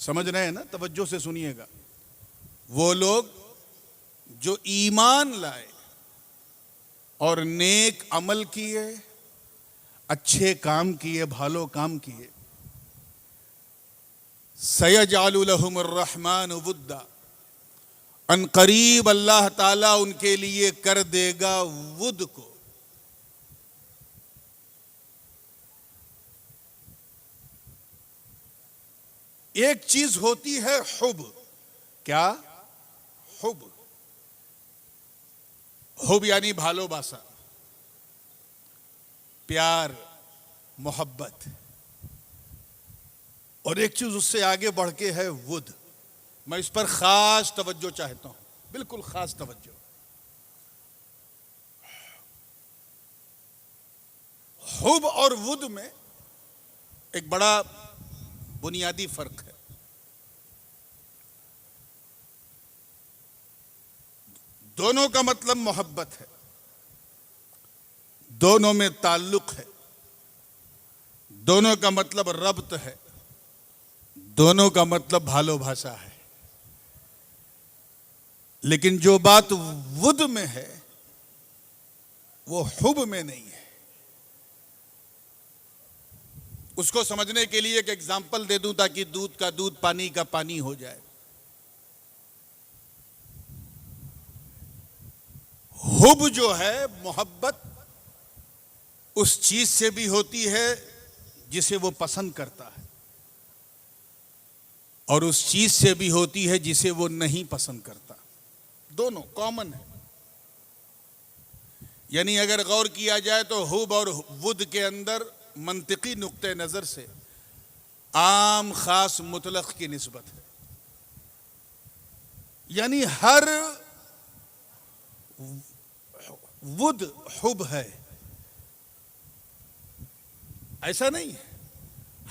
समझ रहे हैं ना? तवज्जो से सुनिएगा। वो लोग जो ईमान लाए और नेक अमल किए, अच्छे काम किए, भालो काम किए, सयजअलु लहुमुर रहमान वुद्दा, अनकरीब अल्लाह ताला उनके लिए कर देगा वुद को। एक चीज होती है हुब। क्या? हुब। हुब यानी भालोबासा, प्यार, मोहब्बत। और एक चीज उससे आगे बढ़ के है वुद। मैं इस पर खास तवज्जो चाहता हूं, बिल्कुल खास तवज्जो। हुब और वुद में एक बड़ा बुनियादी फर्क है। दोनों का मतलब मोहब्बत है, दोनों में ताल्लुक है, दोनों का मतलब रब्त है, दोनों का मतलब भालोभाषा है। लेकिन जो बात वुद में है वो हुब में नहीं है। उसको समझने के लिए एक एग्जाम्पल दे दूं ताकि दूध का दूध, पानी का पानी हो जाए। हुब जो है, मोहब्बत, उस चीज से भी होती है जिसे वो पसंद करता है, और उस चीज से भी होती है जिसे वो नहीं पसंद करता। दोनों कॉमन है। यानी अगर गौर किया जाए तो हुब और वुद के अंदर मंतिकी नुक्ते नजर से आम, खास, मुतलक की निस्बत है। यानी हर वुद हुब है, ऐसा नहीं है।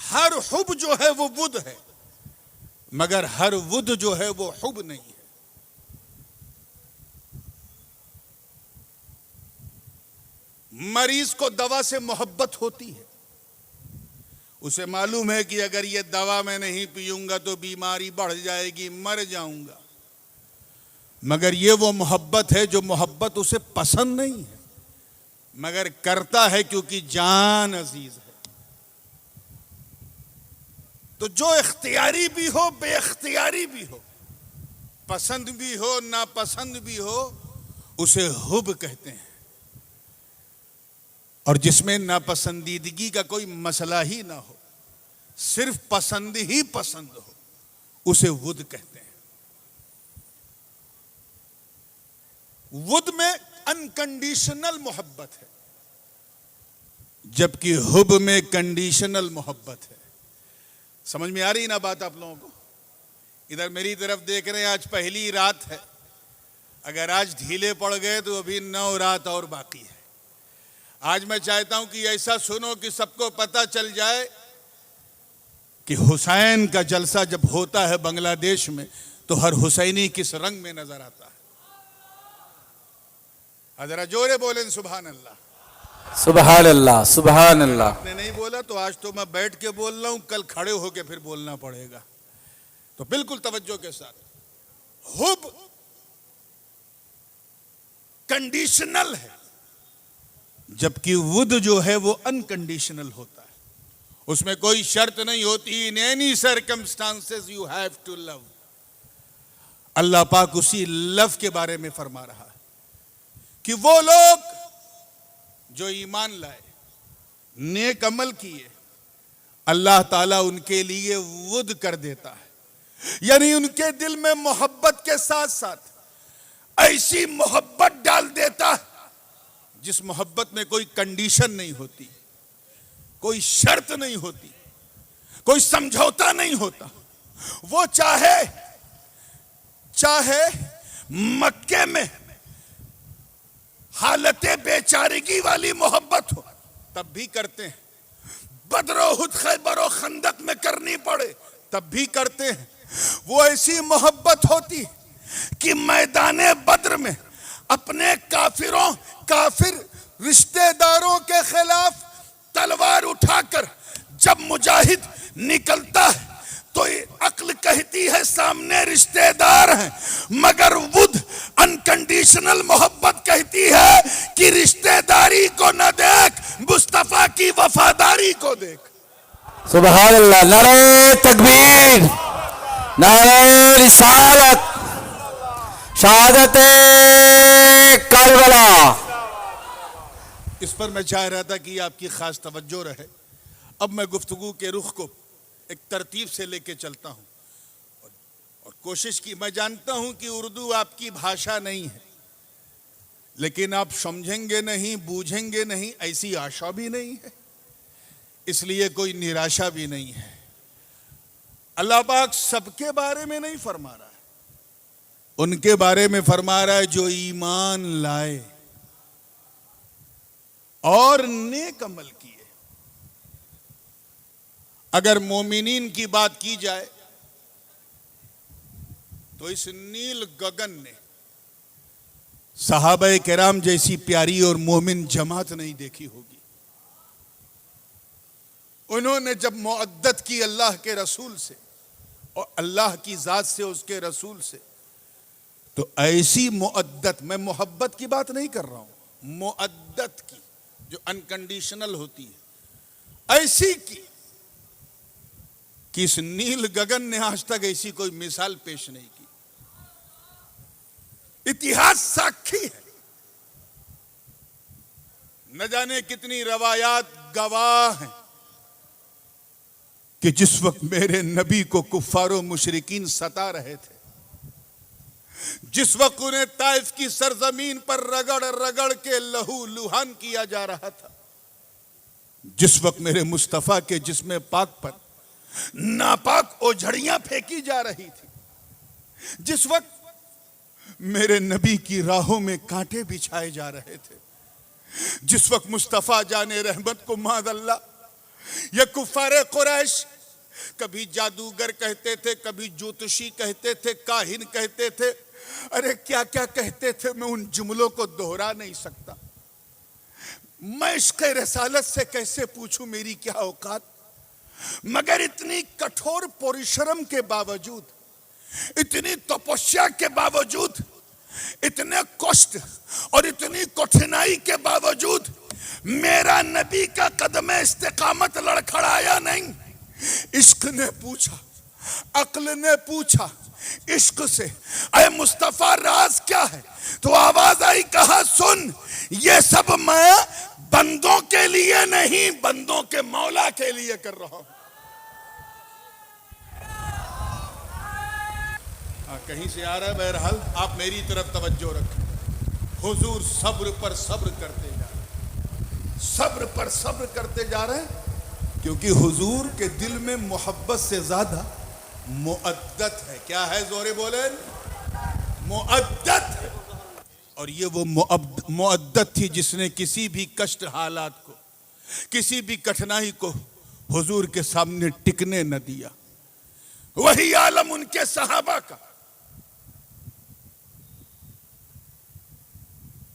हर हुब जो है वो वुद है, मगर हर वुद जो है वो हुब नहीं है। मरीज को दवा से मोहब्बत होती है। उसे मालूम है कि अगर ये दवा मैं नहीं पीऊंगा तो बीमारी बढ़ जाएगी, मर जाऊंगा। मगर ये वो मोहब्बत है जो मोहब्बत उसे पसंद नहीं है, मगर करता है क्योंकि जान अजीज है। तो जो इख्तियारी भी हो, बेइख्तियारी भी हो, पसंद भी हो, नापसंद भी हो, उसे हुब कहते हैं। और जिसमें नापसंदीदगी का कोई मसला ही ना हो, सिर्फ पसंद ही पसंद हो, उसे वुद कहते हैं। वुद में अनकंडीशनल मोहब्बत है, जबकि हुब में कंडीशनल मोहब्बत है। समझ में आ रही ना बात आप लोगों को? इधर मेरी तरफ देख रहे हैं, आज पहली रात है। अगर आज ढीले पड़ गए तो अभी 9 रात और बाकी है। आज मैं चाहता हूं कि ऐसा सुनो कि सबको पता चल जाए कि हुसैन का जलसा जब होता है बांग्लादेश में तो हर हुसैनी किस रंग में नजर आता है। जरा जोरे बोलें सुभान अल्लाह, सुभान अल्लाह, सुभान अल्लाह। आपने नहीं बोला तो आज तो मैं बैठ के बोल रहा हूं, कल खड़े होके फिर बोलना पड़ेगा। तो बिल्कुल तवज्जो के साथ। हुब कंडीशनल है, जबकि वुद जो है वो अनकंडीशनल होता है। उसमें कोई शर्त नहीं होती। In any circumstances you have to love. Allah पाक उसी लव के बारे में फरमा रहा है कि वो लोग जो ईमान लाए, नेक अमल किए, अल्लाह ताला उनके लिए वुद कर देता है। यानी उनके दिल में मोहब्बत के साथ साथ ऐसी मोहब्बत डाल देता है जिस मोहब्बत में कोई कंडीशन नहीं होती, कोई शर्त नहीं होती, कोई समझौता नहीं होता। वो चाहे मक्के में हालते बेचारगी वाली मोहब्बत हो तब भी करते हैं, बदर उहुद, खैबर और खंदक में करनी पड़े तब भी करते हैं। वो ऐसी मोहब्बत होती कि मैदाने बद्र में अपने काफिर रिश्तेदारों के खिलाफ तलवार उठाकर जब मुजाहिद निकलता है तो ये अक्ल का कहती है सामने रिश्तेदार हैं, मगर वुद अनकंडीशनल मोहब्बत कहती है कि रिश्तेदारी को न देख, मुस्तफा की वफादारी को देख। सुभान अल्लाह, नारे तकबीर, नारे रिसालत, शहादत करबला। इस पर मैं चाह रहा था कि आपकी खास तवज्जो रहे। अब मैं गुफ्तगू के रुख को एक तरतीब से लेके चलता हूं और कोशिश की, मैं जानता हूं कि उर्दू आपकी भाषा नहीं है, लेकिन आप समझेंगे नहीं, बूझेंगे नहीं, ऐसी आशा भी नहीं है, इसलिए कोई निराशा भी नहीं है। अल्लाह पाक सबके बारे में नहीं फरमा रहा है, उनके बारे में फरमा रहा है जो ईमान लाए और नेक अमल किए। अगर मोमिनीन की बात की जाए तो इस नील गगन ने सहाबा किराम जैसी प्यारी और मोमिन जमात नहीं देखी होगी। उन्होंने जब मुअद्दत की अल्लाह के रसूल से और अल्लाह की जात से, उसके रसूल से, तो ऐसी मुअद्दत, मैं मोहब्बत की बात नहीं कर रहा हूं, मुअद्दत की जो अनकंडीशनल होती है, ऐसी की कि इस नील गगन ने आज तक ऐसी कोई मिसाल पेश नहीं की। इतिहास साक्षी है, न जाने कितनी रवायात गवाह हैं कि जिस वक्त मेरे नबी को कुफ्फारो मुशरिकीन सता रहे थे, जिस वक्त उन्हें ताइफ की सरजमीन पर रगड़ रगड़ के लहू लुहान किया जा रहा था, जिस वक्त मेरे मुस्तफा के जिस्म पाक पर नापाक ओझड़ियां फेंकी जा रही थी, जिस वक्त मेरे नबी की राहों में कांटे बिछाए जा रहे थे, जिस वक्त मुस्तफा जाने रहमत को मादअल्लाह ये कुफ्फारे कुरैश कभी जादूगर कहते थे, कभी ज्योतिषी कहते थे, काहिन कहते थे, अरे क्या क्या कहते थे, मैं उन जुमलों को दोहरा नहीं सकता। मैं इश्क़ रसालत से कैसे पूछूं मेरी क्या औकात, मगर इतनी कठोर परिश्रम के बावजूद, इतनी तपस्या के बावजूद, इतने कष्ट और इतनी कठिनाई के बावजूद मेरा नबी का कदम इस्तिकामत लड़खड़ाया नहीं। इश्क ने पूछा, अक्ल ने पूछा इश्क से, अरे मुस्तफा राज क्या है? तो आवाज आई, कहा सुन, ये सब मैं बंदों के लिए नहीं, बंदों के मौला के लिए कर रहा हूं। कहीं से आ रहा है, बहरहाल आप मेरी तरफ तवज्जो रखें। हुजूर सब्र पर सब्र करते जा रहे, सब्र पर सब्र करते जा रहे हैं, क्योंकि हुजूर के दिल में मोहब्बत से ज्यादा मुअद्दत है। क्या है? जोरे बोले, मुअद्दत है। और ये वो मुअद्दत थी जिसने किसी भी कष्ट हालात को, किसी भी कठिनाई को हुजूर के सामने टिकने न दिया। वही आलम उनके सहाबा का,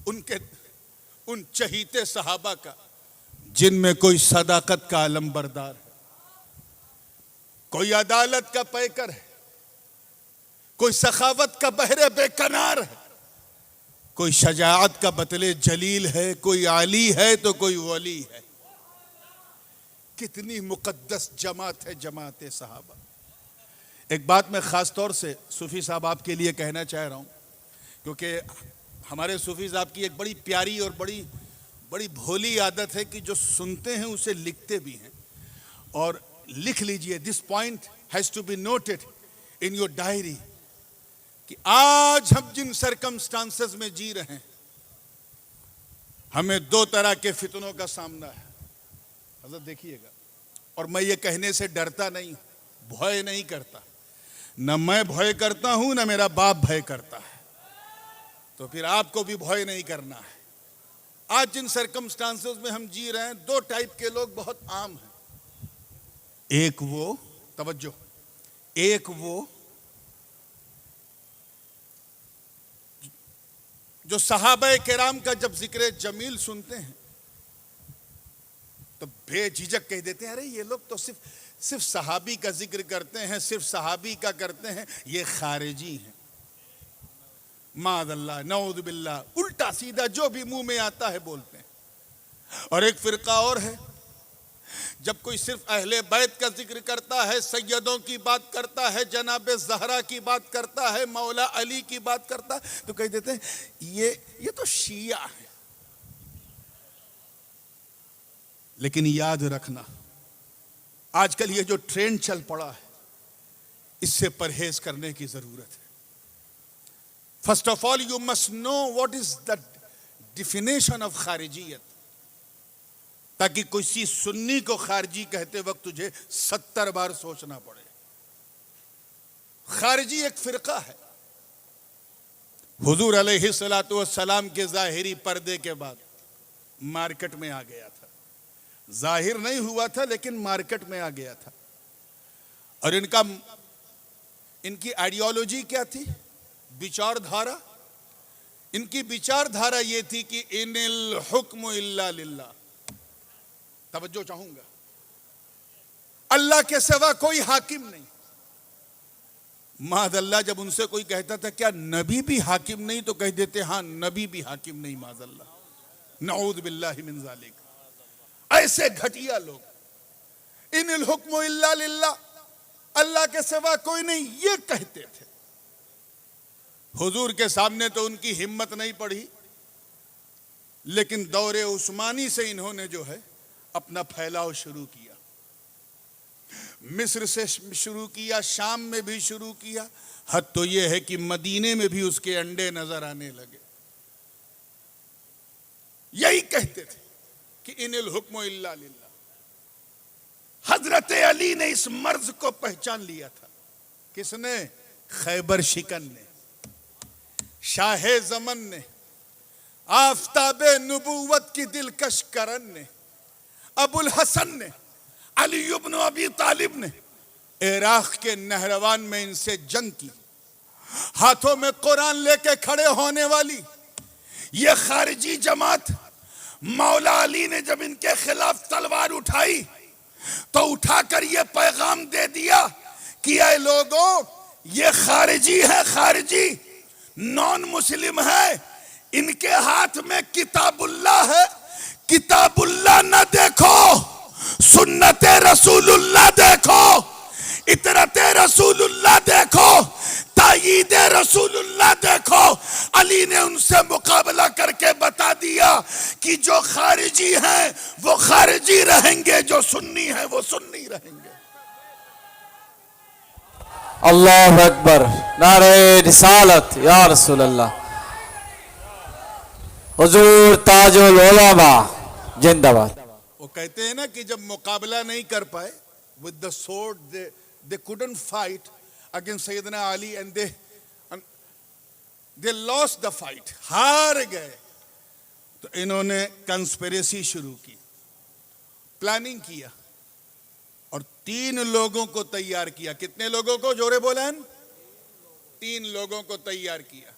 उनके उन चहीते सहाबा का जिनमें कोई सदाकत का आलम बरदार है, कोई अदालत का पैकर है, कोई सखावत का बहरे बेकनार है, कोई शजाअत का बतले जलील है, कोई आली है तो कोई वली है। कितनी मुकद्दस जमात है जमात सहाबा। एक बात मैं खास तौर से सूफी साहब आपके लिए कहना चाह रहा हूं, क्योंकि हमारे सूफी साहब की एक बड़ी प्यारी और बड़ी भोली आदत है कि जो सुनते हैं उसे लिखते भी हैं। और लिख लीजिए, this point has to be noted in your diary, कि आज हम जिन सरकमस्टांसेस में जी रहे हैं, हमें दो तरह के फितनों का सामना है। हज़रत देखिएगा, और मैं ये कहने से डरता नहीं, भय नहीं करता, न मैं भय करता हूं न मेरा बाप भय करता है, तो फिर आपको भी भय नहीं करना है। आज जिन सरकमस्टांसेस में हम जी रहे हैं, दो टाइप के लोग बहुत आम हैं। एक वो, तवज्जो, एक वो जो सहाबा किराम का जब जिक्र जमील सुनते हैं तो बेझिझक कह देते हैं, अरे ये लोग तो सिर्फ सिर्फ सहाबी का जिक्र करते हैं, सिर्फ सहाबी का करते हैं, ये खारिजी हैं। मादल्ला नऊद बिल्ला, उल्टा सीधा जो भी मुंह में आता है बोलते हैं। और एक फिरका और है, जब कोई सिर्फ अहले बैत का जिक्र करता है, सैयदों की बात करता है, जनाबे ज़हरा की बात करता है, मौला अली की बात करता है, तो कह देते हैं ये तो शिया है। लेकिन याद रखना, आजकल ये जो ट्रेंड चल पड़ा है, इससे परहेज करने की जरूरत है। First of all you must know what is the definition of खारिजियत, ताकि किसी सुन्नी को खारिजी कहते वक्त तुझे 70 बार सोचना पड़े। खारिजी एक फिरका है। हुजूर अलैहिस्सलातु वस्सलाम के जाहिरी पर्दे के बाद मार्केट में आ गया था। जाहिर नहीं हुआ था लेकिन मार्केट में आ गया था। और इनकी आइडियोलॉजी क्या थी, विचारधारा? इनकी विचारधारा ये थी कि इनिल हुक्म इल्ला लिल्लाह। तवज्जो चाहूंगा, अल्लाह के सिवा कोई हाकिम नहीं। मादल्ला जब उनसे कोई कहता था क्या नबी भी हाकिम नहीं, तो कह देते हाँ नबी भी हाकिम नहीं। मादल्ला नऊद बिल्लाहि मिन ज़ालिक। ऐसे घटिया लोग इनिल हुक्म इल्ला लिल्लाह, अल्लाह के सिवा कोई नहीं, ये कहते थे। हुजूर के सामने तो उनकी हिम्मत नहीं पड़ी, लेकिन दौरे उस्मानी से इन्होंने जो है अपना फैलाव शुरू किया। मिस्र से शुरू किया, शाम में भी शुरू किया, हद तो यह है कि मदीने में भी उसके अंडे नजर आने लगे। यही कहते थे कि इनिल हुक्म इल्ला लिल्लाह। हजरत अली ने इस मर्ज को पहचान लिया था। किसने? खैबर शिकन ने, शाहे जमन ने, आफताबे नबूवत की दिलकश करन ने, अबुल हसन ने, अली इब्न अबी तालिब ने इराक के नहरवान में इनसे जंग की। हाथों में कुरान लेके खड़े होने वाली ये खारिजी जमात, मौला अली ने जब इनके खिलाफ तलवार उठाई तो उठाकर ये पैगाम दे दिया कि ऐ लोगों, ये खारिजी है, खारिजी नॉन मुस्लिम है, इनके हाथ में किताबुल्लाह है। किताबुल्लाह न देखो, सुन्नते रसूलुल्लाह देखो, इतरते रसूलुल्लाह देखो, तायीदे रसूलुल्लाह देखो। अली ने उनसे मुकाबला करके बता दिया कि जो खारिजी हैं वो खारिजी रहेंगे, जो सुन्नी है वो सुन्नी रहेंगे। अल्लाहु अकबर, नारे रिसालत या रसूल अल्लाह। हुजूर ताजुल उलमा जिंदाबाद। वो कहते हैं ना कि जब मुकाबला नहीं कर पाए, with the sword they couldn't fight against Syedna Ali and they lost the fight, हार गए। तो इन्होंने कंस्पिरेसी शुरू की, प्लानिंग किया और 3 लोगों को तैयार किया। कितने लोगों को? जोरे बोलें। 3 लोगों को तैयार किया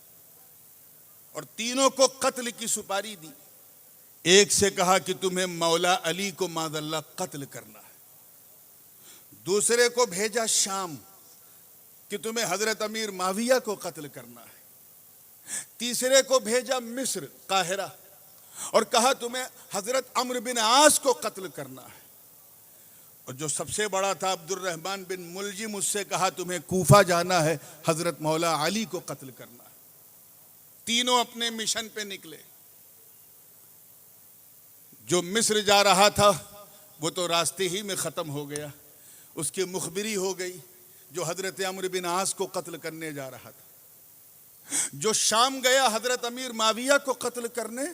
और तीनों को कत्ल की सुपारी दी। एक से कहा कि तुम्हें मौला अली को मादल्ला कत्ल करना है। दूसरे को भेजा शाम कि तुम्हें हजरत अमीर माविया को कत्ल करना है। तीसरे को भेजा मिस्र काहिरा और कहा तुम्हें हजरत अम्र बिन आस को कत्ल करना है। और जो सबसे बड़ा था अब्दुर्रहमान बिन मुलजिम, उससे कहा तुम्हें कूफा जाना है, हजरत मौला अली को कत्ल करना है। तीनों अपने मिशन पे निकले। जो मिस्र जा रहा था वो तो रास्ते ही में खत्म हो गया, उसकी मुखबिरी हो गई। जो हजरत अम्र बिन आस को कत्ल करने जा रहा था, जो शाम गया हजरत अमीर माविया को कत्ल करने,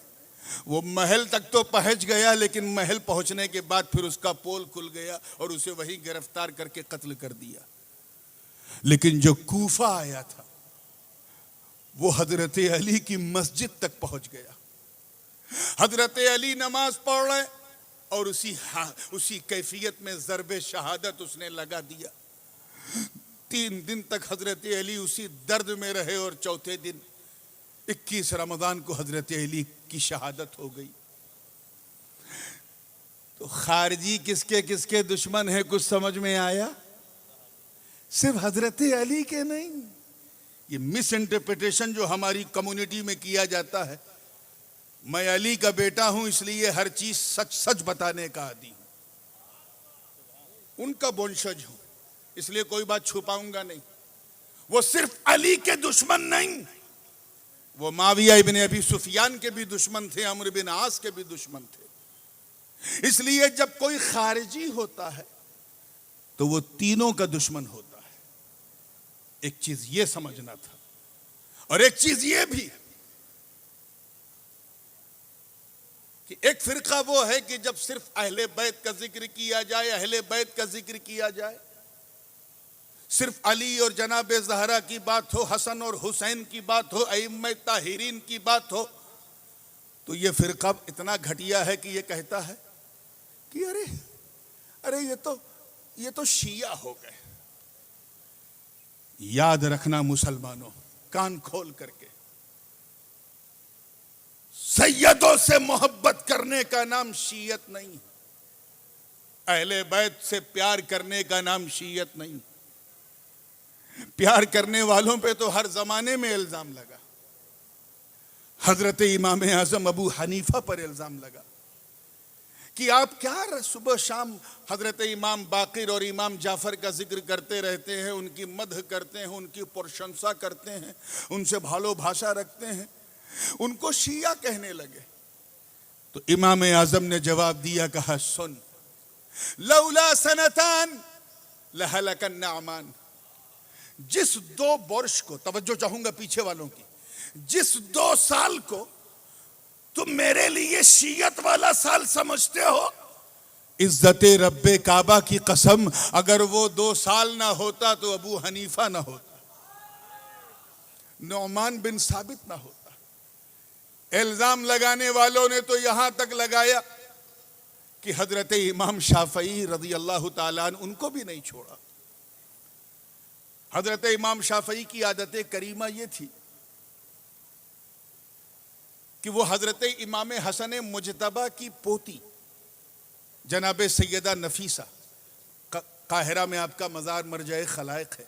वो महल तक तो पहुंच गया, लेकिन महल पहुंचने के बाद फिर उसका पोल खुल गया और उसे वहीं गिरफ्तार करके कत्ल कर दिया। लेकिन जो कूफा आया था वो हजरत अली की मस्जिद तक पहुंच गया। हजरत अली नमाज पढ़ रहे और उसी कैफियत में ज़रबे शहादत उसने लगा दिया। 3 दिन तक हजरत अली उसी दर्द में रहे और चौथे दिन 21 रमजान को हजरत अली की शहादत हो गई। तो खारजी किसके किसके दुश्मन है कुछ समझ में आया? सिर्फ हजरत अली के नहीं। ये मिस इंटरप्रिटेशन जो हमारी कम्युनिटी में किया जाता है, मैं अली का बेटा हूं इसलिए हर चीज सच सच बताने का आदी हूं, उनका वंशज हूं इसलिए कोई बात छुपाऊंगा नहीं। वो सिर्फ अली के दुश्मन नहीं, वो माविया इब्न अबी सुफियान के भी दुश्मन थे, अम्र बिन आस के भी दुश्मन थे। इसलिए जब कोई खारिजी होता है तो वो तीनों का दुश्मन होता है। एक चीज ये समझना था, और एक चीज ये भी कि एक फिरका वो है कि जब सिर्फ अहले बैत का जिक्र किया जाए, अहले बैत का जिक्र किया जाए, सिर्फ अली और जनाब ज़हरा की बात हो, हसन और हुसैन की बात हो, अइम्मा ताहिरीन की बात हो, तो ये फिरका इतना घटिया है कि ये कहता है कि अरे अरे ये तो शिया हो गए। याद रखना मुसलमानों, कान खोल करके, सैयदों से मोहब्बत करने का नाम शियत नहीं, अहले बैत से प्यार करने का नाम शियत नहीं। प्यार करने वालों पे तो हर जमाने में इल्जाम लगा। हजरत इमाम आजम अबू हनीफा पर इल्जाम लगा कि आप क्या सुबह शाम हजरत इमाम बाकिर और इमाम जाफर का जिक्र करते रहते हैं, उनकी मदह करते हैं, उनकी प्रशंसा करते हैं, उनसे भालो भाषा रखते हैं, उनको शिया कहने लगे। तो इमाम आजम ने जवाब दिया, कहा सुन, लौला सनतान लहलकन नामान, जिस 2 वर्ष को, तवज्जो चाहूंगा पीछे वालों की, जिस 2 साल को तुम मेरे लिए शियत वाला साल समझते हो, इज्जत रब्बे काबा की कसम, अगर वो 2 साल ना होता तो अबू हनीफा ना होता, नौमान बिन साबित ना होता। इल्जाम लगाने वालों ने तो यहां तक लगाया कि हजरत इमाम शाफई रज़ी अल्लाह ताला अन्हु उनको भी नहीं छोड़ा। हजरत इमाम शाफई की आदत करीमा ये थी कि वो हजरत इमाम हसन मुजतबा की पोती जनाब सैयदा नफीसा, काहिरा में आपका मज़ार मरजाए खलाइक है,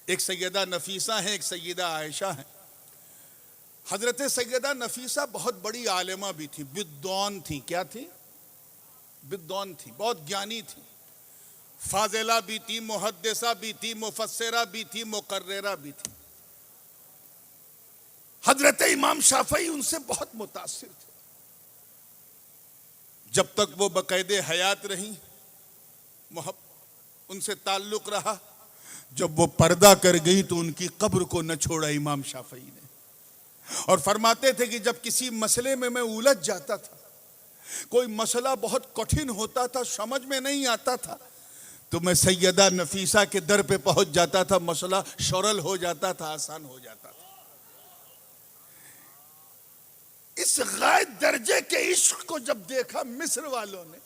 एक सैयदा नफीसा है, एक सैयदा आयशा है। हजरत सैयदा नफीसा बहुत बड़ी आलिमा भी थी, विद्वान थी। क्या थी? विद्वान थी, बहुत ज्ञानी थी, फाजिला भी थी, मुहद्दिसा भी थी, मुफस्सिरा भी थी, मुकर्रिरा भी थी। हजरत इमाम शाफई उनसे बहुत मुतासिर थे। जब तक वो बकायदे हयात रही, उनसे ताल्लुक रहा। जब वो पर्दा कर गई तो उनकी कब्र को न छोड़ा इमाम शाफई ने। और फरमाते थे कि जब किसी मसले में मैं उलझ जाता था, कोई मसला बहुत कठिन होता था, समझ में नहीं आता था, तो मैं सैयदा नफीसा के दर पे पहुंच जाता था, मसला सरल हो जाता था, आसान हो जाता था। इस गायब दर्जे के इश्क को जब देखा मिस्र वालों ने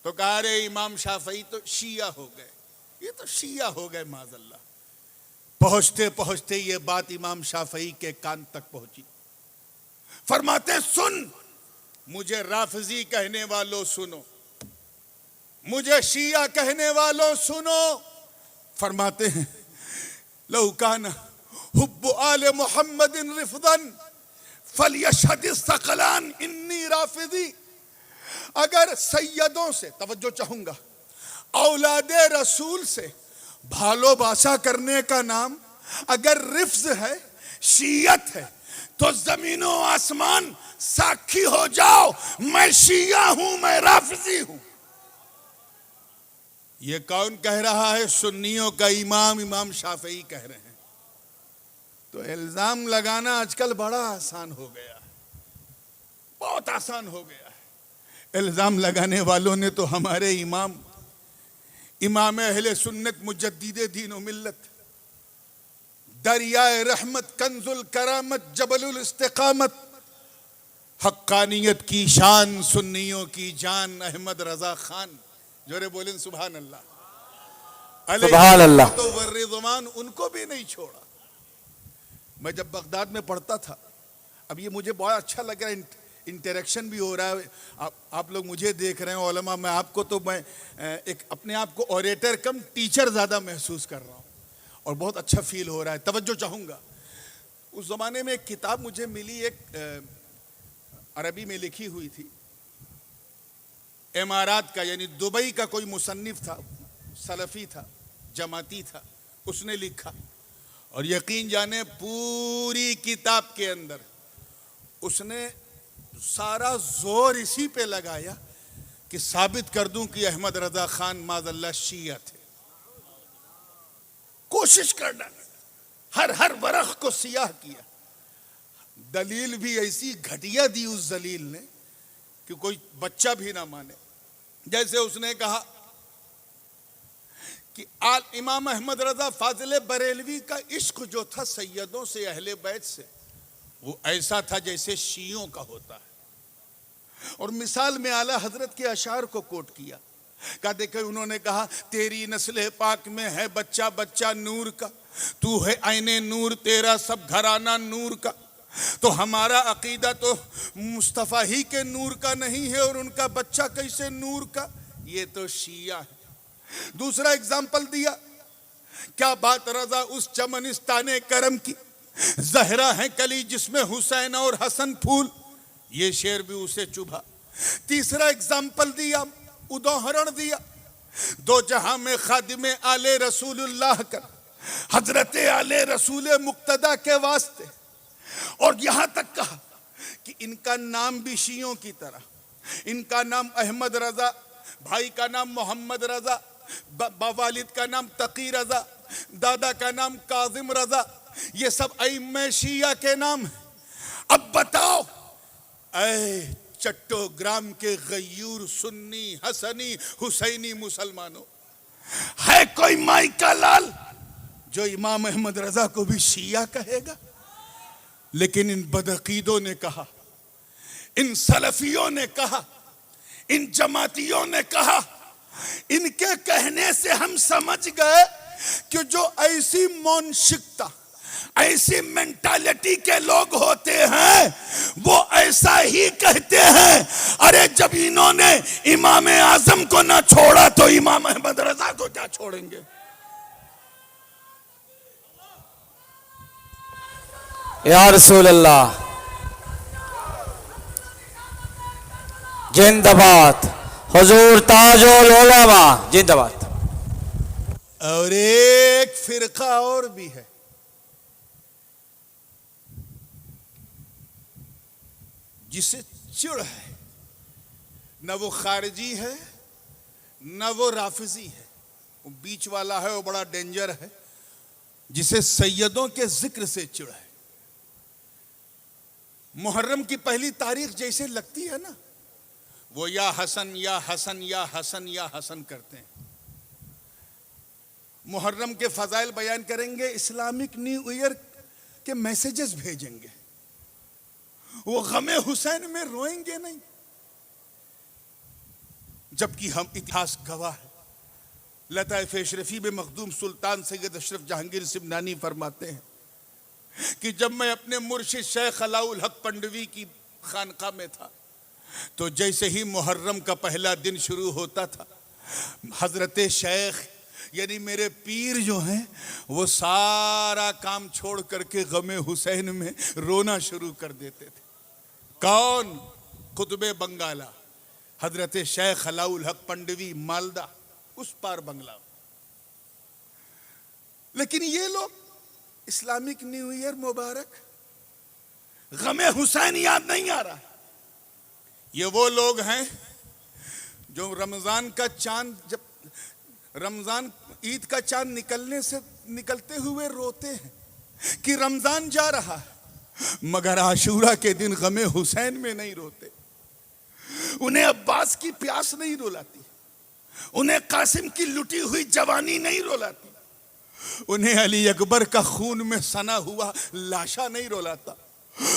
तो कहा, रे इमाम शाफई तो शिया हो गए, ये तो शिया हो गए माज़अल्लाह। पहुंचते पहुंचते ये बात इमाम शाफई के कान तक पहुंची। फरमाते, सुन, मुझे राफजी कहने वालों सुनो, मुझे शिया कहने वालों सुनो। फरमाते हैं, लौ काना हुब्बु आले मुहम्मदिन रिफदन फलयशहद सकलान इन्नी राफिदी। अगर सैयदों से, तवज्जो चाहूंगा, औलादे रसूल से भालोबासा करने का नाम अगर रिफ्ज है, शियत है, तो जमीनों आसमान साक्षी हो जाओ, मैं शिया हूं, मैं राफिजी हूं। ये कौन कह रहा है? सुन्नियों का इमाम, इमाम शाफई कह रहे हैं। तो इल्जाम लगाना आजकल बड़ा आसान हो गया है, बहुत आसान हो गया है। इल्जाम लगाने वालों ने तो हमारे इमाम, इमाम अहले सुन्नत, मुजद्दिदे दीन व मिल्लत, दरियाए रहमत, कंजुल करामत, जबलुल इस्तिकामत, हक्कानियत की शान, सुन्नियों की जान, अहमद रजा खान, जोरे बोलें सुभान अल्लाह, सुभान अल्लाह, तो वर्रिज़वान, उनको भी नहीं छोड़ा। मैं जब बगदाद में पढ़ता था, अब ये मुझे बहुत अच्छा लग रहा है इंटरेक्शन भी हो रहा है। आप लोग मुझे देख रहे हैं उलमा, मैं आपको तो मैं एक अपने आप को ऑरेटर कम टीचर ज़्यादा महसूस कर रहा हूँ और बहुत अच्छा फील हो रहा है। तवज्जो चाहूँगा, उस ज़माने में एक किताब मुझे मिली, एक अरबी में लिखी हुई थी, इमारात का यानी दुबई का कोई मुसन्निफ था, सलफ़ी था, जमाती था, उसने लिखा। और यकीन जाने पूरी किताब के अंदर उसने सारा जोर इसी पे लगाया कि साबित कर दूं कि अहमद रजा खान माज़अल्लाह शिया थे। कोशिश करना, हर वरख को सियाह किया। दलील भी ऐसी घटिया दी उस दलील ने कि कोई बच्चा भी ना माने। जैसे उसने कहा कि इमाम अहमद रजा फाजिल बरेलवी का इश्क जो था सैयदों से, अहले बैत से, वो ऐसा था जैसे शियों का होता है। और मिसाल में आला हजरत के अशार को कोट किया। कहा देखे, उन्होंने कहा तेरी नस्ल पाक में है बच्चा बच्चा नूर का, तू है आईने नूर, तेरा सब घराना नूर का। तो हमारा अकीदा तो मुस्तफ़ा ही के नूर का नहीं है और उनका बच्चा कैसे नूर का, ये तो शिया है। दूसरा एग्जाम्पल दिया, क्या बात रजा उस चमनिस्ताने करम की, जहरा है कली जिसमें हुसैन और हसन फूल, ये शेर भी उसे चुभा। तीसरा एग्जाम्पल दिया, उदाहरण दिया, दो जहां में खादिमे आले रसूलुल्लाह कर, हजरत आले रसूल मुक्तदा के वास्ते। और यहां तक कहा कि इनका नाम भी शियों की तरह, इनका नाम अहमद रजा, भाई का नाम मोहम्मद रजा, वालिद का नाम तकी रजा, दादा का नाम काजिम रजा, ये सब अइम्मे शिया के नाम है। अब बताओ, ऐ चट्टोग्राम के गयूर सुन्नी हसनी हुसैनी मुसलमानों, है कोई माई का लाल जो इमाम अहमद रजा को भी शिया कहेगा? लेकिन इन बदअकीदों ने कहा, इन सलफियों ने कहा, इन जमातियों ने कहा। इनके कहने से हम समझ गए कि जो ऐसी मानसिकता, ऐसी मेंटालिटी के लोग होते हैं वो ऐसा ही कहते हैं। अरे जब इन्होंने इमाम आजम को ना छोड़ा तो इमाम अहमद रजा को क्या छोड़ेंगे? या रसूल अल्लाह, जिंदाबाद, हुजूर ताजुल उलमा जिंदाबाद। और एक फिरका और भी है, जिसे चिढ़ है, न वो खारिजी है न वो राफिजी है, वो बीच वाला है, वो बड़ा डेंजर है, जिसे सैयदों के जिक्र से चिढ़ है। मुहर्रम की पहली तारीख जैसे लगती है ना, वो या हसन या हसन या हसन या हसन करते हैं। मुहर्रम के फजाइल बयान करेंगे, इस्लामिक न्यू ईयर के मैसेजेस भेजेंगे, वो गमे हुसैन में रोएंगे नहीं। जबकि हम इतिहास गवाह है। लताइफ अशरफी में मखदूम सुल्तान सैयद अशरफ जहांगीर सिमनानी फरमाते हैं कि जब मैं अपने मुर्शिद शेख अलाउल हक पंडवी की खानका में था, तो जैसे ही मुहर्रम का पहला दिन शुरू होता था, हजरत शेख यानी मेरे पीर जो हैं वो सारा काम छोड़ करके गमे हुसैन में रोना शुरू कर देते थे। कौन? कुतुबे बंगाला, हजरत शेख अलाउल हक पंडवी, मालदा, उस पार बंगला। लेकिन ये लोग इस्लामिक न्यू ईयर मुबारक, गमे हुसैन याद नहीं आ रहा। ये वो लोग हैं जो रमजान का चांद, जब रमजान ईद का चांद निकलते हुए रोते हैं कि रमजान जा रहा है, मगर आशूरा के दिन गमे हुसैन में नहीं रोते। उन्हें अब्बास की प्यास नहीं रुलाती, उन्हें कासिम की लुटी हुई जवानी नहीं रुलाती, उन्हें अली अकबर का खून में सना हुआ लाशा नहीं रुलाता,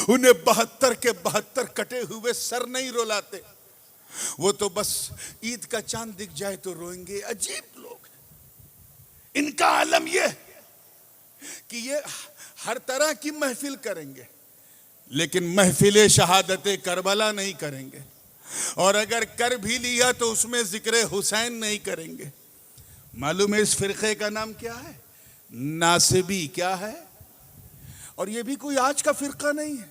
उन्हें 72 के 72 कटे हुए सर नहीं रुलाते। वो तो बस ईद का चांद दिख जाए तो रोएंगे। अजीब लोग हैं। इनका आलम यह कि ये हर तरह की महफिल करेंगे, लेकिन महफिल शहादत करबला नहीं करेंगे, और अगर कर भी लिया तो उसमें जिक्र हुसैन नहीं करेंगे। मालूम है इस फिरके का नाम क्या है? नासिबी। क्या है? और ये भी कोई आज का फिरका नहीं है,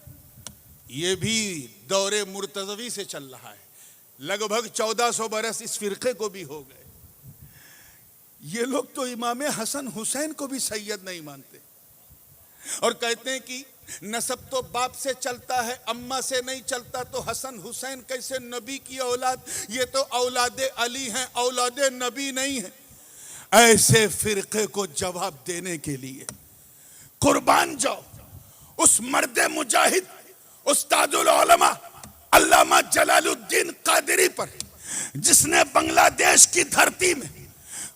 ये भी दौरे मुर्तज़वी से चल रहा है। लगभग 1400 बरस इस फिरके को भी हो गए। ये लोग तो इमाम हसन हुसैन को भी सैयद नहीं मानते, और कहते हैं कि नसब तो बाप से चलता है, अम्मा से नहीं चलता, तो हसन हुसैन कैसे नबी की औलाद? ये तो औलादे अली हैं, औलादे नबी नहीं है। ऐसे फिरके को जवाब देने के लिए कुर्बान जाओ उस मर्द मुजाहिद उस्तादुल उलमा अल्लामा जलालुद्दीन कादरी पर, जिसने बांग्लादेश की धरती में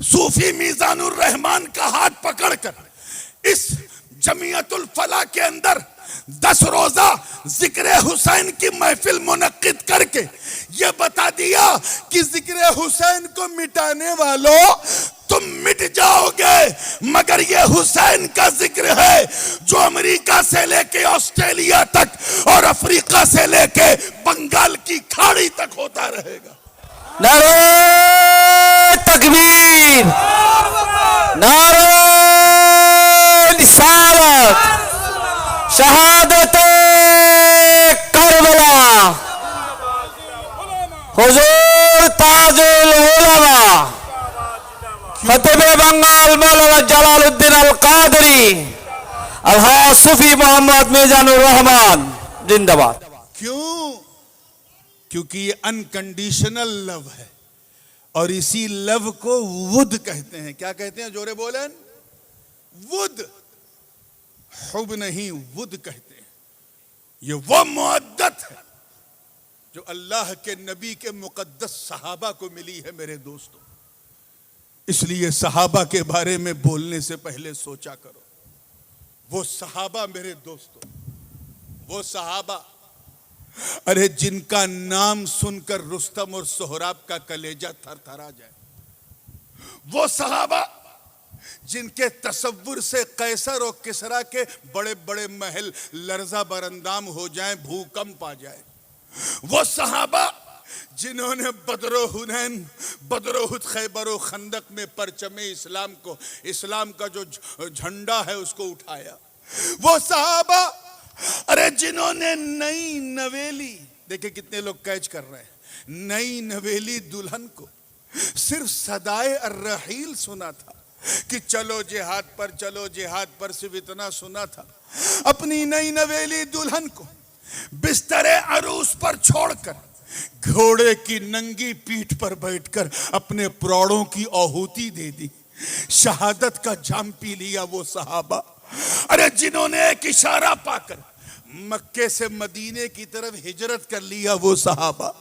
सूफी मीजानुर रहमान का हाथ पकड़कर इस जमीयतुल फलाह के अंदर 10 रोजा जिक्र हुसैन की महफिल मुनक्किद करके ये बता दिया कि जिक्र हुसैन को मिटाने वालों तुम मिट जाओगे, मगर ये हुसैन का जिक्र है जो अमेरिका से लेके ऑस्ट्रेलिया तक और अफ्रीका से लेके बंगाल की खाड़ी तक होता रहेगा। नारे तकबीर, नारे रिसालत, शहादत करबला, हुजूर ताजुल उलमा खतीब बंगाल मौलाना जलालुद्दीन अल कादरी अलहाज सूफी मोहम्मद मीजानुर रहमान जिंदाबाद। क्यों? क्योंकि ये अनकंडीशनल लव है, और इसी लव को वुद कहते हैं। क्या कहते हैं? जोरे बोलें। वुद। हुब नहीं, वुद कहते हैं। ये वो मुअद्दत है जो अल्लाह के नबी के मुकद्दस सहाबा को मिली है मेरे दोस्तों। इसलिए सहाबा के बारे में बोलने से पहले सोचा करो। वो सहाबा मेरे दोस्तों, वो सहाबा, अरे जिनका नाम सुनकर रुस्तम और सोहराब का कलेजा थरथरा जाए, वो सहाबा जिनके तसव्वुर से कैसर और किसरा के बड़े बड़े महल लर्जा बरंदाम हो जाएं, भूकंप आ जाए, वो सहाबा जिन्होंने बदरो हुनैन, बदरो हुद, खैबर और खंदक में परचमे इस्लाम को, इस्लाम का जो झंडा है उसको उठाया, वो सहाबा, अरे जिन्होंने नई नवेली, देखिए कितने लोग कैच कर रहे हैं, नई नवेली दुल्हन को सिर्फ सदाए अर्रहील सुना था कि चलो जिहाद पर, चलो जिहाद पर, सिर्फ इतना सुना था। अपनी नई नवेली दुल्हन को बिस्तरे अरूस पर छोड़कर घोड़े की नंगी पीठ पर बैठकर अपने प्राणों की आहुति दे दी, शहादत का जाम पी लिया वो सहाबा। अरे जिन्होंने एक इशारा पाकर मक्के से मदीने की तरफ हिजरत कर लिया वो सहाबा,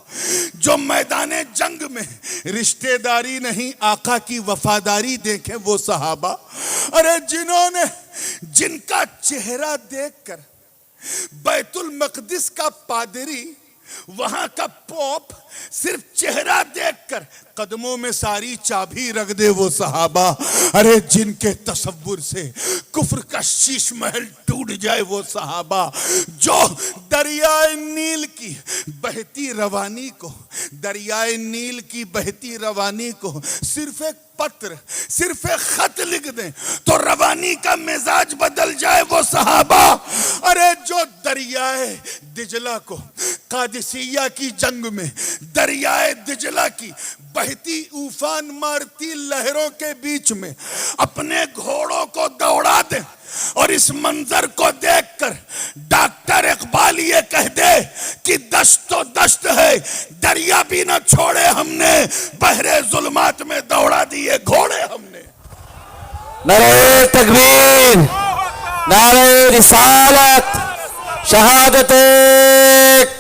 जो मैदाने जंग में रिश्तेदारी नहीं आका की वफादारी देखे वो सहाबा। अरे जिन्होंने, जिनका चेहरा देखकर बैतुल मकदिस का पादरी, वहां का पोप सिर्फ चेहरा देखकर कदमों में सारी चाबी रख दे वो सहाबा। अरे जिनके तसव्वुर से कुफ्र का शीश महल टूट जाए वो सहाबा, जो दरियाए नील की बहती रवानी को, दरियाए नील की बहती रवानी को सिर्फ एक पत्र, सिर्फ एक खत लिख दें तो रवानी का मिजाज बदल जाए वो सहाबा। अरे जो दरियाए दिजला को कादिसिया की जंग में दरियाए दिजला की बहती उफान मारती लहरों के बीच में अपने घोड़ों को दौड़ा दे, और इस मंजर को देखकर डॉक्टर इकबाल ये कह दे कि दश्त तो दश्त है, दरिया भी न छोड़े हमने, बहरे जुल्मात में दौड़ा दिए घोड़े हमने। नारे तकबीर, नारे रिसालत, शहादत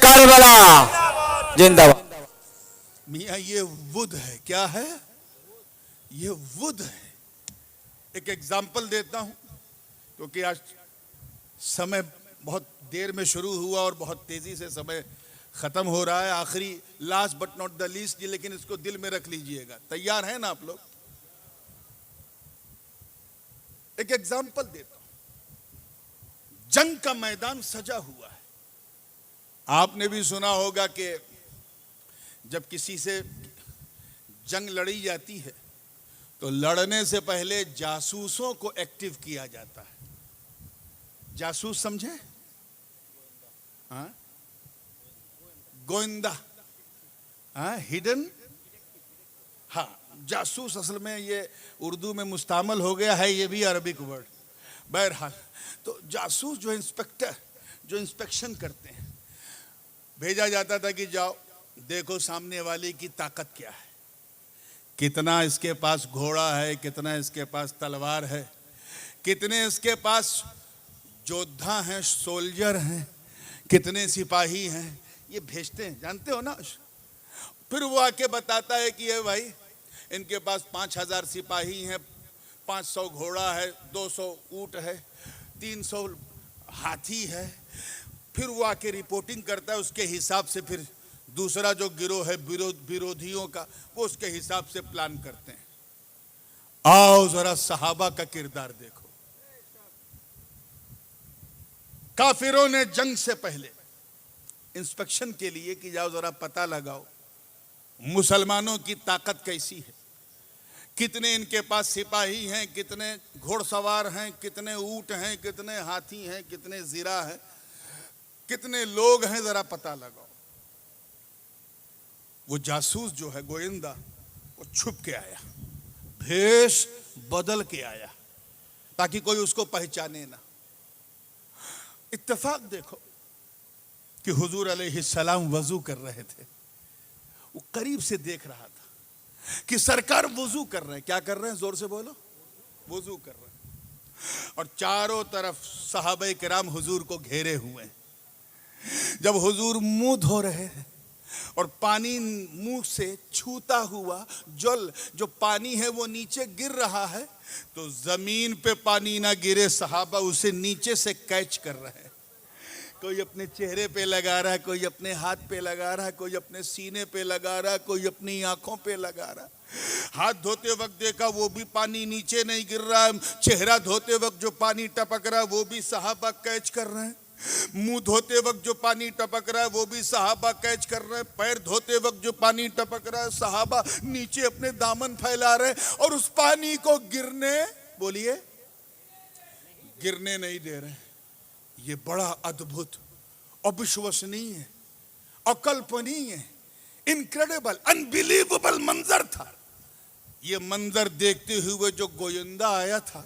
करबला जिंदाबाद। मियां ये वुद है। क्या है? ये वुद है। एक एग्जाम्पल देता हूं क्योंकि आज समय बहुत देर में शुरू हुआ और बहुत तेजी से समय खत्म हो रहा है। आखिरी, last but not the least, लेकिन इसको दिल में रख लीजिएगा। तैयार हैं ना आप लोग? एक एग्जाम्पल देता हूं। जंग का मैदान सजा हुआ है, आपने भी सुना होगा कि जब किसी से जंग लड़ी जाती है तो लड़ने से पहले जासूसों को एक्टिव किया जाता है। जासूस समझे? हाँ, गोविंदा, हाँ, हिडन, हाँ, जासूस असल में ये उर्दू में मुस्तामल हो गया है, ये भी अरबिक वर्ड। बहरहाल, तो जासूस जो इंस्पेक्टर, जो इंस्पेक्शन करते हैं, भेजा जाता था कि जाओ देखो सामने वाले की ताकत क्या है, कितना इसके पास घोड़ा है, कितना इसके पास तलवार है, कितने इसके पास योद्धा हैं, सोल्जर हैं, कितने सिपाही हैं, ये भेजते हैं, जानते हो ना। फिर वो आके बताता है कि ये भाई इनके पास 5000 सिपाही हैं, 500 घोड़ा है, 200 ऊंट है, 300 हाथी है। फिर वो आके रिपोर्टिंग करता है, उसके हिसाब से फिर दूसरा जो गिरोह है विरोधियों का, वो उसके हिसाब से प्लान करते हैं। आओ जरा सहाबा का किरदार देखो। काफिरों ने जंग से पहले इंस्पेक्शन के लिए कि जाओ जरा पता लगाओ मुसलमानों की ताकत कैसी है, कितने इनके पास सिपाही हैं, कितने घोड़सवार हैं, कितने ऊंट हैं, कितने हाथी हैं, कितने जीरा हैं, कितने लोग हैं, जरा पता लगाओ। वो जासूस जो है गोविंदा, वो छुप के आया, भेष बदल के आया ताकि कोई उसको पहचाने ना। इत्तेफाक देखो कि हुजूर अलैहिस्सलाम वजू कर रहे थे, वो करीब से देख रहा था कि सरकार वजू कर रहे हैं। क्या कर रहे हैं? जोर से बोलो। वजू कर रहे हैं। और चारों तरफ सहाबे किराम हुजूर को घेरे हुए हैं। जब हुजूर मुंह धो रहे हैं और पानी मुंह से छूता हुआ जल जो पानी है वो नीचे गिर रहा है, तो जमीन पे पानी ना गिरे, सहाबा उसे नीचे से कैच कर रहे हैं। कोई अपने चेहरे पे लगा रहा है, कोई अपने हाथ पे लगा रहा है, कोई अपने सीने पे लगा रहा है, कोई अपनी आंखों पे लगा रहा है। हाथ धोते वक्त देखा वो भी पानी नीचे नहीं गिर रहा है, चेहरा धोते वक्त जो पानी टपक रहा है वो भी सहाबा कैच कर रहे हैं, मुंह धोते वक्त जो पानी टपक रहा है वो भी सहाबा कैच कर रहे हैं, पैर धोते वक्त जो पानी टपक रहा है सहाबा नीचे अपने दामन फैला रहे हैं और उस पानी को गिरने, बोलिए, गिरने नहीं दे रहे। ये बड़ा अद्भुत, अविश्वसनीय, अकल्पनीय, इनक्रेडिबल, अनबिलीवेबल मंजर था। ये मंजर देखते हुए जो गोविंदा आया था,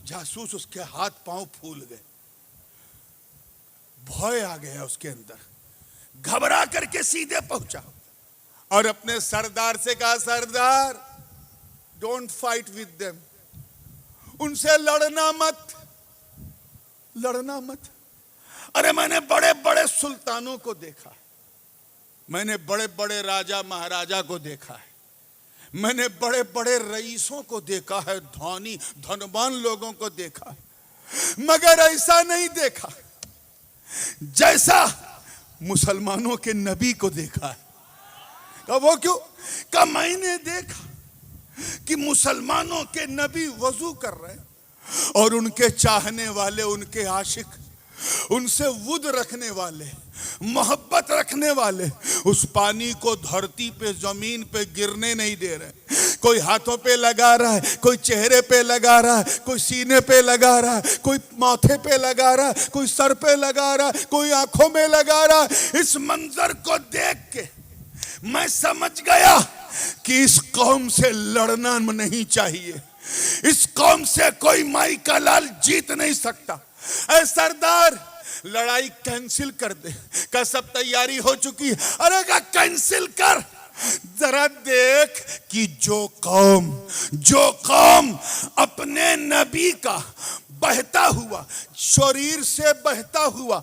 जासूस उसके हाथ पांव फूल गए, भय आ गया उसके अंदर, घबरा करके सीधे पहुंचा और अपने सरदार से कहा, सरदार डोंट फाइट विद देम, उनसे लड़ना मत, लड़ना मत। अरे मैंने बड़े बड़े सुल्तानों को देखा है, मैंने बड़े बड़े राजा महाराजा को देखा है, मैंने बड़े बड़े रईसों को देखा है, धनी धनवान लोगों को देखा है, मगर ऐसा नहीं देखा जैसा मुसलमानों के नबी को देखा है। कहा वो क्यों? कहा मैंने देखा कि मुसलमानों के नबी वजू कर रहे हैं और उनके चाहने वाले, उनके आशिक, उनसे वुद रखने वाले, मोहब्बत रखने वाले उस पानी को धरती पे, जमीन पे गिरने नहीं दे रहे। कोई हाथों पे लगा रहा है, कोई चेहरे पे लगा रहा है, कोई सीने पे लगा रहा है, कोई माथे पे लगा रहा है, कोई सर पे लगा रहा है, कोई आंखों में लगा रहा है। इस मंजर को देख के मैं समझ गया कि इस कौम से लड़ना नहीं चाहिए, इस कौम से कोई माई का लाल जीत नहीं सकता। ऐ सरदार लड़ाई कैंसिल कर दे। का सब तैयारी हो चुकी है? अरे का कैंसिल कर, जरा देख कि जो कौम अपने नबी का बहता हुआ, शरीर से बहता हुआ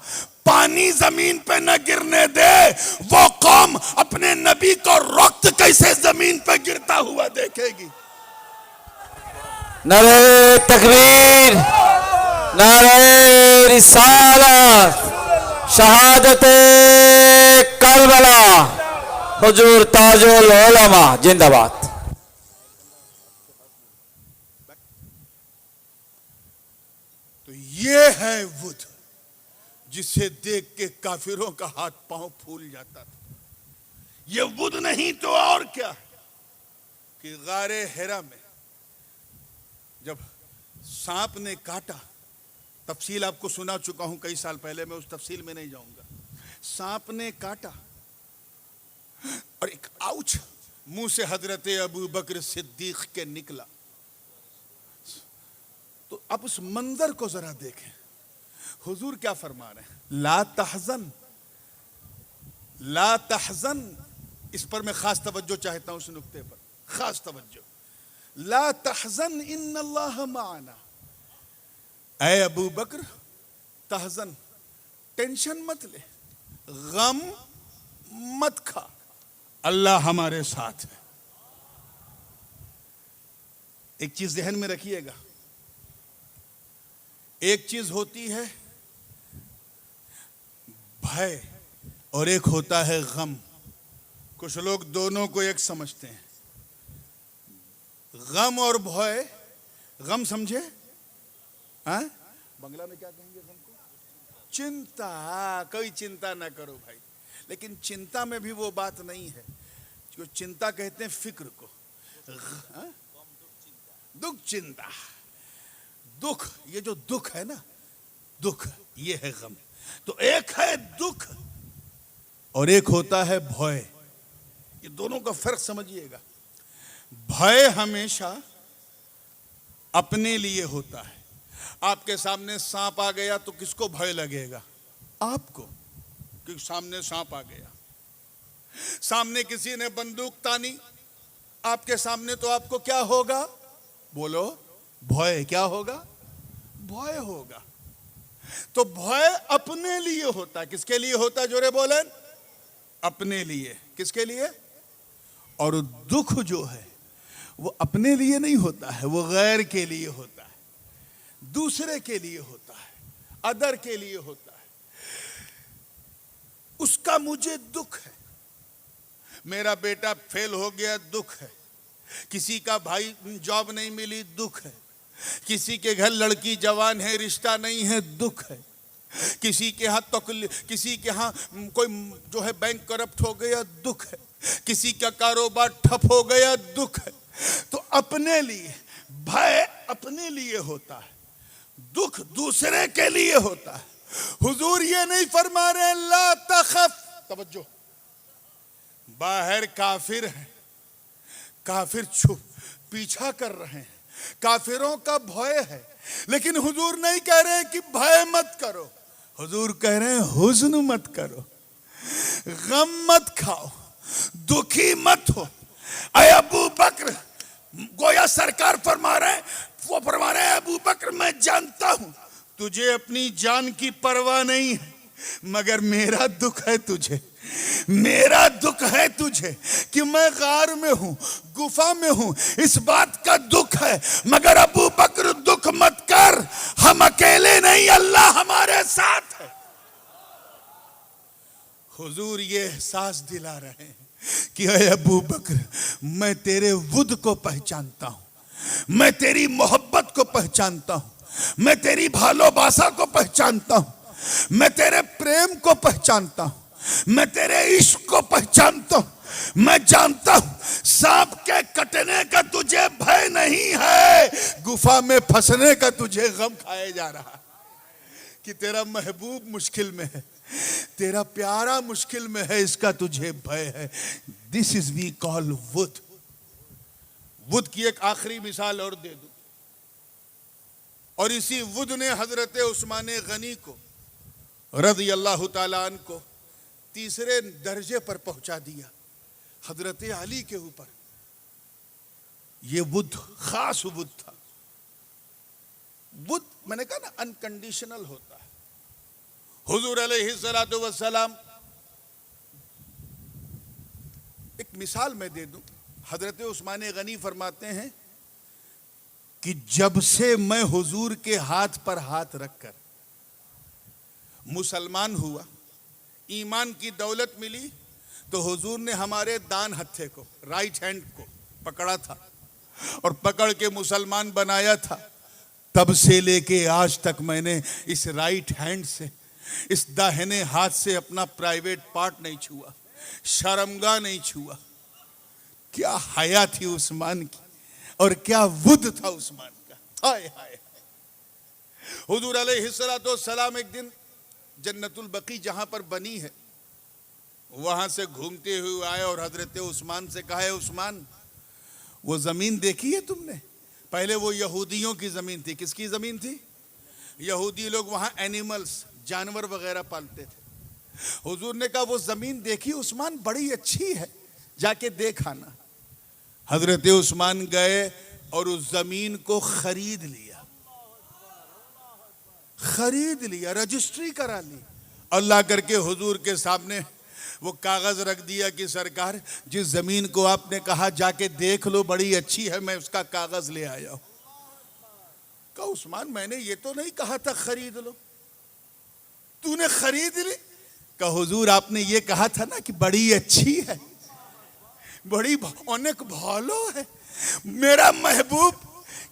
पानी जमीन पे न गिरने दे, वो कौम अपने नबी को रक्त कैसे जमीन पे गिरता हुआ देखेगी। नारे तकबीर, नारे रिसालत, शहादत करबला, हुजूर ताजुल उलमा जिंदाबाद। तो ये है वुद जिसे देख के काफिरों का हाथ पांव फूल जाता था। ये वुद नहीं तो और क्या है कि गारे हेरा में जब सांप ने काटा, तफसील आपको सुना चुका हूं कई साल पहले, मैं उस तफसील में नहीं जाऊंगा। सांप ने काटा और एक आउच मुंह से हजरत अबू बकर सिद्दीक के निकला। तो अब उस मंजर को जरा देखें, हुजूर क्या फरमा रहे हैं, ला तहजन, ला तहजन। इस पर मैं खास तवज्जो चाहता हूं, उस नुक्ते पर खास तवज्जो। ला तहजन इन्नल्लाह माना। ऐ अबू बकर तहजन, टेंशन मत ले, गम मत खा, अल्लाह हमारे साथ है। एक चीज ध्यान में रखिएगा, एक चीज होती है भय और एक होता है गम। कुछ लोग दोनों को एक समझते हैं। गम और भय, गम समझे? हाँ, बंगला में क्या कहेंगे गम को? चिंता। कोई चिंता ना करो भाई, लेकिन चिंता में भी वो बात नहीं है जो चिंता कहते हैं फिक्र को। दुख चिंता, दुख, ये जो दुख है ना, दुख ये है गम। तो एक है दुख और एक होता है भय। ये दोनों का फर्क समझिएगा। भय हमेशा अपने लिए होता है। आपके सामने सांप आ गया तो किसको भय लगेगा? आपको, क्योंकि सामने सांप आ गया। सामने किसी ने बंदूक तानी आपके सामने, तो आपको क्या होगा? बोलो, भय। क्या होगा? भय होगा। तो भय अपने लिए होता है। किसके लिए होता है? जोरे बोले, अपने लिए। किसके लिए? और दुख जो है वो अपने लिए नहीं होता है, वो गैर के लिए होता है, दूसरे के लिए होता है, अदर के लिए होता है। उसका मुझे दुख है, मेरा बेटा फेल हो गया, दुख है। किसी का भाई जॉब नहीं मिली, दुख है। किसी के घर लड़की जवान है, रिश्ता नहीं है, दुख है। किसी के यहाँ किसी के यहाँ कोई जो है बैंक करप्ट हो गया, दुख है। किसी का कारोबार ठप हो गया, दुख है। तो अपने लिए भय अपने लिए होता है, दुख दूसरे के लिए होता है। हुजूर ये नहीं फरमा रहे ला तखफ, तवज्जो, बाहर काफिर है, काफिर छुप पीछा कर रहे हैं, काफिरों का भय है, लेकिन हुजूर नहीं कह रहे हैं कि भय मत करो। हुजूर कह रहे हैं हुज्न मत करो, गम मत खाओ, दुखी मत हो। ऐ अबू बकर, गोया सरकार फरमा रहे हैं, वो फरमा रहे हैं अबू बकर मैं जानता हूं तुझे अपनी जान की परवाह नहीं है, मगर मेरा दुख है तुझे, मेरा दुख है तुझे कि मैं गार में हूं, गुफा में हूं, इस बात का दुख है। मगर अबू बकर दुख मत कर, हम अकेले नहीं, अल्लाह हमारे साथ है। हुजूर ये एहसास दिला रहे हैं कि ऐ अबू बकर मैं तेरे वुद को पहचानता हूं, मैं तेरी मोहब्बत को पहचानता हूं, मैं तेरी भालोबासा को पहचानता हूं, मैं तेरे प्रेम को पहचानता हूं, मैं तेरे इश्क को पहचानता हूं। मैं जानता हूं सांप के कटने का तुझे भय नहीं है, गुफा में फंसने का तुझे गम खाया जा रहा है कि तेरा महबूब मुश्किल में है, तेरा प्यारा मुश्किल में है, इसका तुझे भय है। दिस इज वी कॉल वुद। वुद की एक आखिरी मिसाल और दे दूं, और इसी वुद ने हजरत उस्मान गनी को रज़ी अल्लाह ताला अन्हु को तीसरे दर्जे पर पहुंचा दिया, हजरत अली के ऊपर। यह वुद खास वुद था। वुद मैंने कहा ना अनकंडीशनल होता है। हुजूर अलैहिस्सलातु वस्सलाम, एक मिसाल मैं दे दूं, हजरत उस्मान गनी फरमाते हैं कि जब से मैं हुजूर के हाथ पर हाथ रखकर मुसलमान हुआ, ईमान की दौलत मिली, तो हुजूर ने हमारे दान हत्थे को, राइट हैंड को पकड़ा था और पकड़ के मुसलमान बनाया था। तब से लेके आज तक मैंने इस राइट हैंड से इस दाहिने हाथ से अपना प्राइवेट पार्ट नहीं छुआ, शर्मगाह नहीं छुआ। क्या हया थी उस्मान की और क्या वुद था उस्मान का। हाय हाय। हुजूर अलैहिस्सलाम एक दिन जन्नतुल बकी जहां पर बनी है वहां से घूमते हुए आए और हजरत उस्मान से कहा, है उस्मान, वो जमीन देखी है तुमने? पहले वो यहूदियों की जमीन थी। किसकी जमीन थी? यहूदी लोग वहां एनिमल्स, जानवर वगैरह पालते थे। हुजूर ने कहा, वो जमीन देखी उस्मान? बड़ी अच्छी है, जाके देख आना। हजरत उस्मान गए और उस जमीन को खरीद लिया, रजिस्ट्री करा ली। अल्लाह करके हुजूर के सामने वो कागज रख दिया कि सरकार, जिस जमीन को आपने कहा जाके देख लो बड़ी अच्छी है, मैं उसका कागज ले आया हूं। कहा, उस्मान, मैंने ये तो नहीं कहा था खरीद लो, तूने खरीद ली? कहा, हुजूर आपने ये कहा था ना कि बड़ी अच्छी है, बड़ी अनेक भालो है। मेरा महबूब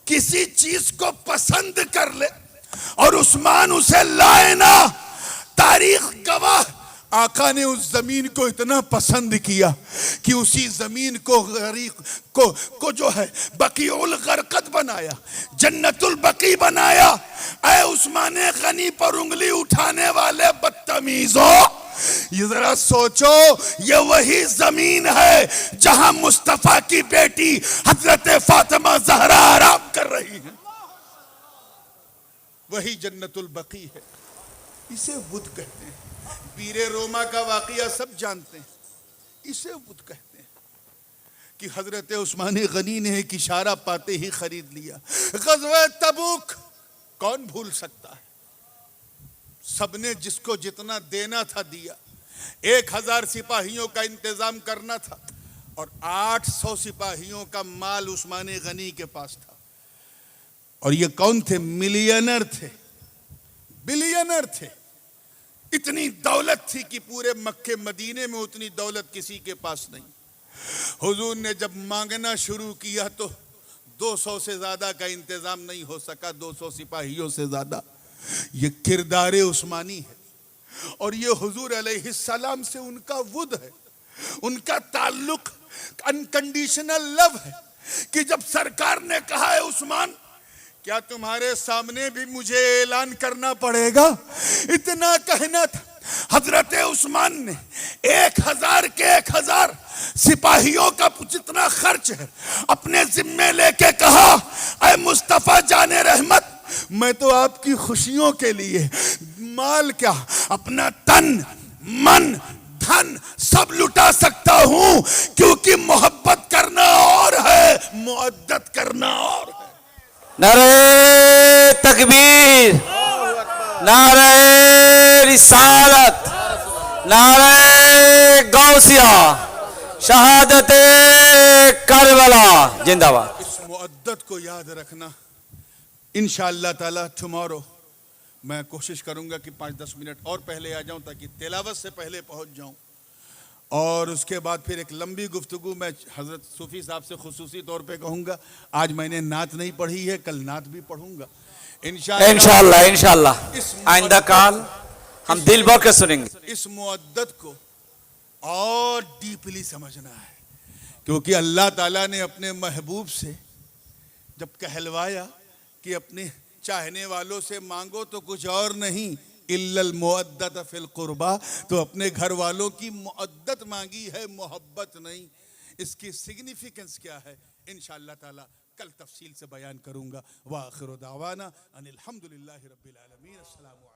किसी चीज को पसंद कर ले और उस्मान उसे लाए ना, तारीख गवाह, आका ने उस जमीन को इतना पसंद किया कि उसी जमीन को गरीक को जो है बकीउल गरकत बनाया, जन्नतुल बकी बनाया। ऐ उस्मान गनी पर उंगली उठाने वाले बदतमीजों, ये जरा सोचो, ये वही जमीन है जहां मुस्तफा की बेटी हजरत फातिमा ज़हरा आराम कर रही है। वही जन्नतुल बकी है, इसे वुद कहते हैं। पीरे रोमा का वाकया सब जानते हैं, इसे वुद कहते हैं कि हजरत उस्मान गनी ने एक इशारा पाते ही खरीद लिया। गज़वे तबूक कौन भूल सकता है? सबने जिसको जितना देना था दिया। 1000 सिपाहियों का इंतजाम करना था और 800 सिपाहियों का माल उस्मान गनी के पास था। और ये कौन थे? मिलियनर थे, बिलियनर थे। इतनी दौलत थी कि पूरे मक्के मदीने में उतनी दौलत किसी के पास नहीं। हुजूर ने जब मांगना शुरू किया तो 200 से ज्यादा का इंतजाम नहीं हो सका, 200 सिपाहियों से ज्यादा। ये किरदारे उस्मानी है और ये हुजूर अलैहिस्सलाम से उनका वुद है, उनका ताल्लुक अनकंडीशनल लव है कि जब सरकार ने कहा है, उस्मान, क्या तुम्हारे सामने भी मुझे ऐलान करना पड़ेगा? इतना कहना था। हजरत उस्मान ने 1000 के 1000 सिपाहियों का जितना खर्च है अपने जिम्मे लेके कहा, ऐ मुस्तफा जाने रहमत, मैं तो आपकी खुशियों के लिए माल क्या, अपना तन मन धन सब लुटा सकता हूं, क्योंकि मोहब्बत करना और है, मुअद्दत करना और है। नारे तकबीर, नारे रिसालत, नारे गौसिया, शहादत करबला जिंदाबाद। इस मुअद्दत को याद रखना। इंशाअल्लाह ताला टुमारो मैं कोशिश करूंगा कि 5-10 मिनट और पहले आ जाऊं ताकि तिलावत से पहले पहुंच जाऊं, और उसके बाद फिर एक लंबी गुफ्तगू मैं हजरत सूफी साहब से खुसूसी तौर पे कहूंगा। आज मैंने नात नहीं पढ़ी है, कल नात भी पढ़ूंगा इंशाअल्लाह। इंशाअल्लाह आइंदा काल हम दिल भर के सुनेंगे। इस मुअद्दत को और डीपली समझना है, क्योंकि अल्लाह ताला ने अपने महबूब से जब कहलवाया कि अपने चाहने वालों से मांगो तो कुछ और नहीं, इल्लल मुअद्दत फिल कुर्बा, तो अपने घर वालों की मुअद्दत मांगी है, मोहब्बत नहीं। इसकी सिग्निफिकेंस क्या है इंशाअल्लाह ताला कल तफसील से बयान करूंगा। व आखिर दावाना अनिल हम्दुलिल्लाहि रब्बिल आलमीन। अस्सलामु